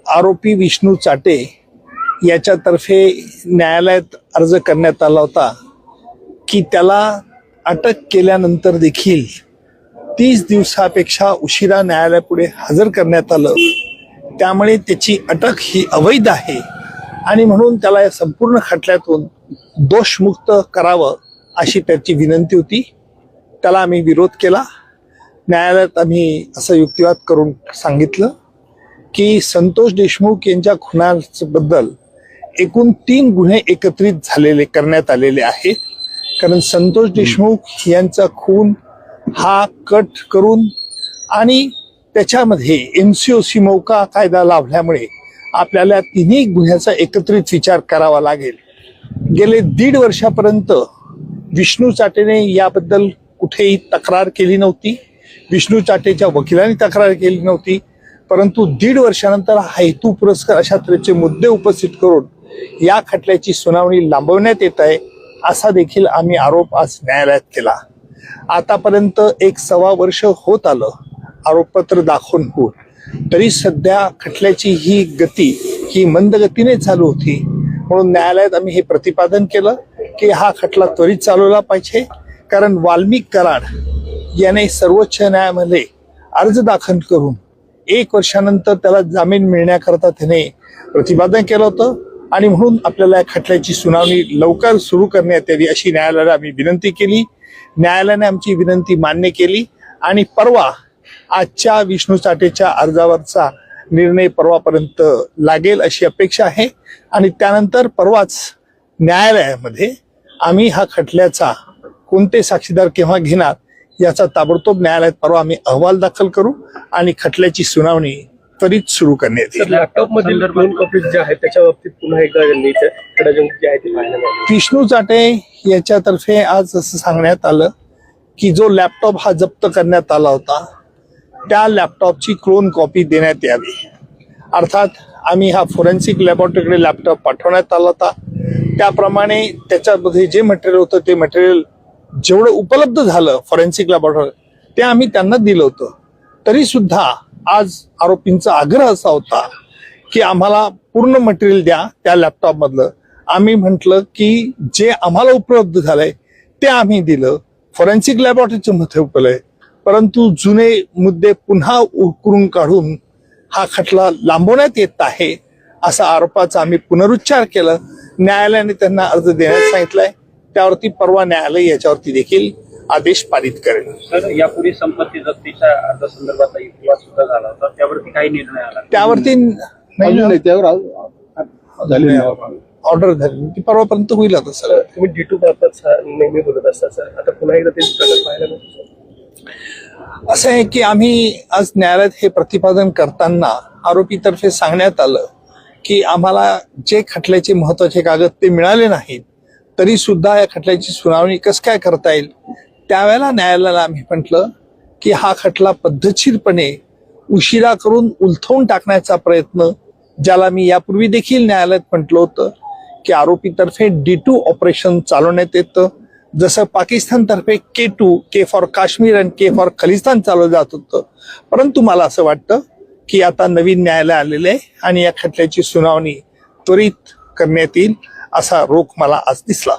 आरोपी विष्णू चाटे याच्यातर्फे न्यायालयात अर्ज करण्यात आला होता की त्याला अटक केल्यानंतर देखील 30 दिवसापेक्षा उशिरा न्यायालयापुढे हजर करण्यात आलं, त्यामुळे त्याची अटक ही अवैध आहे आणि म्हणून त्याला या संपूर्ण खटल्यातून दोषमुक्त करावं अशी त्याची विनंती होती. त्याला आम्ही विरोध केला. न्यायालयात आम्ही असं युक्तिवाद करून सांगितलं की संतोष देशमुख यांच्या खुनाबद्दल एकूण 3 गुन्हे एकत्रित करण्यात आलेले आहेत. कारण संतोष देशमुख यांचा खून हा कट करून आणि त्याच्यामध्ये MCOC मौका कायदा लाभल्यामुळे आपल्याला तिन्ही गुन्ह्याचा एकत्रित विचार करावा लागेल. गेले 1.5 वर्षापर्यंत विष्णू चाटेने याबद्दल कुठेही तक्रार केली नव्हती. विष्णू चाटेच्या वकिलांनी तक्रार केली नव्हती. परंतु 1.5 वर्षानंतर हेतू पुरस्कार अशा तऱ्हेचे मुद्दे उपस्थित करून या खटल्याची सुनावणी लांबवण्यात येत आहे असा देखील आम्ही आरोप आज न्यायालयात केला. आतापर्यंत 1.25 वर्ष होत आलं आरोपपत्र दाखवून होऊन, तरी सध्या खटल्याची ही गती ही मंद गतीने चालू होती. म्हणून न्यायालयात आम्ही हे प्रतिपादन केलं की हा खटला त्वरित चालवला पाहिजे. कारण वाल्मिक कराड याने सर्वोच्च न्यायालयामध्ये अर्ज दाखल करून 1 वर्षानंतर त्याला जामीन मिळण्याकरता त्याने प्रतिपादन केलं होतं आणि म्हणून आपल्याला या खटल्याची सुनावणी लवकर सुरू करण्यात यावी अशी न्यायालयाला आम्ही विनंती केली. न्यायालयाने आमची विनंती मान्य केली आणि परवा आजच्या विष्णू चाटेच्या अर्जावरचा निर्णय परवापर्यंत लागेल अशी अपेक्षा आहे आणि त्यानंतर परवाच न्यायालयामध्ये आम्ही हा खटल्याचा कोणते साक्षीदार केव्हा घेणार याचा ताबडतोब न्यायालयात परवा आम्ही अहवाल दाखल करू आणि खटल्याची सुनावणी त्वरित सुरू करण्यात येईल. लॅपटॉप मधील 2 कॉपीज ज्या आहेत त्याच्या बाबतीत पुन्हा एकदा जे आहे ते पाहायला मिळालं. विष्णू चाटे याच्यातर्फे आज असं सांगण्यात आलं की जो लॅपटॉप हा जप्त करण्यात आला होता त्या लॅपटॉपची क्लोन कॉपी देण्यात यावी. अर्थात आम्ही हा फोरेन्सिक लॅबोरेटरीकडे लॅपटॉप पाठवण्यात आला होता. त्याप्रमाणे त्याच्यामध्ये जे मटेरियल होतं ते मटेरियल जेवढं उपलब्ध झालं फॉरेन्सिक लॅबोरेटरी ते आम्ही त्यांना दिलं होतं. तरी सुद्धा आज आरोपींचा आग्रह असा होता की आम्हाला पूर्ण मटेरियल द्या त्या लॅपटॉप मधलं. आम्ही म्हटलं की जे आम्हाला उपलब्ध झालंय ते आम्ही दिलं, फॉरेन्सिक लॅबोरेटरीचं मध्ये उपलब्ध, परंतु जुने मुद्दे पुन्हा उकरून काढून हा खटला लांबवण्यात येत आहे असा आरोपाचा आम्ही पुनरुच्चार केला. न्यायालयाने त्यांना अर्ज देण्यास सांगितलाय. त्यावरती परवा न्यायालय याच्यावरती देखील आदेश पारित करेल. यापूर्वी संपत्ती जप्तीच्या अर्जासंदर्भात विवाद सुद्धा झाला होता, त्यावरती काही निर्णय आला? त्यावरती ऑर्डर झाली ती परवापर्यंत होईल. आता सर तुम्ही D2 बाबत नेहमी बोलत असता सर, आता पुन्हा एकदा तेच प्रकार पाहायला मिळतो. असं आहे की आम्ही आज न्यायालयात हे प्रतिपादन करताना आरोपीतर्फे सांगण्यात आलं की आम्हाला जे खटल्याचे महत्वाचे कागद ते मिळाले नाहीत, तरी सुद्धा या खटल्याची सुनावणी कसं काय करता येईल. त्यावेळेला न्यायालयाला आम्ही म्हटलं की हा खटला पद्धतशीरपणे उशिरा करून उलथवून टाकण्याचा प्रयत्न, ज्याला मी यापूर्वी देखील न्यायालयात म्हटलं होतं की आरोपीतर्फे D2 ऑपरेशन चालवण्यात येतं. जसं पाकिस्तानतर्फे K2, K फॉर काश्मीर आणि K फॉर खलिस्तान चालवलं जात होतं. परंतु मला असं वाटतं की आता नवीन न्यायालय आलेलं आहे आणि या खटल्याची सुनावणी त्वरित करण्यात येईल असा रोख मला आज दिसला.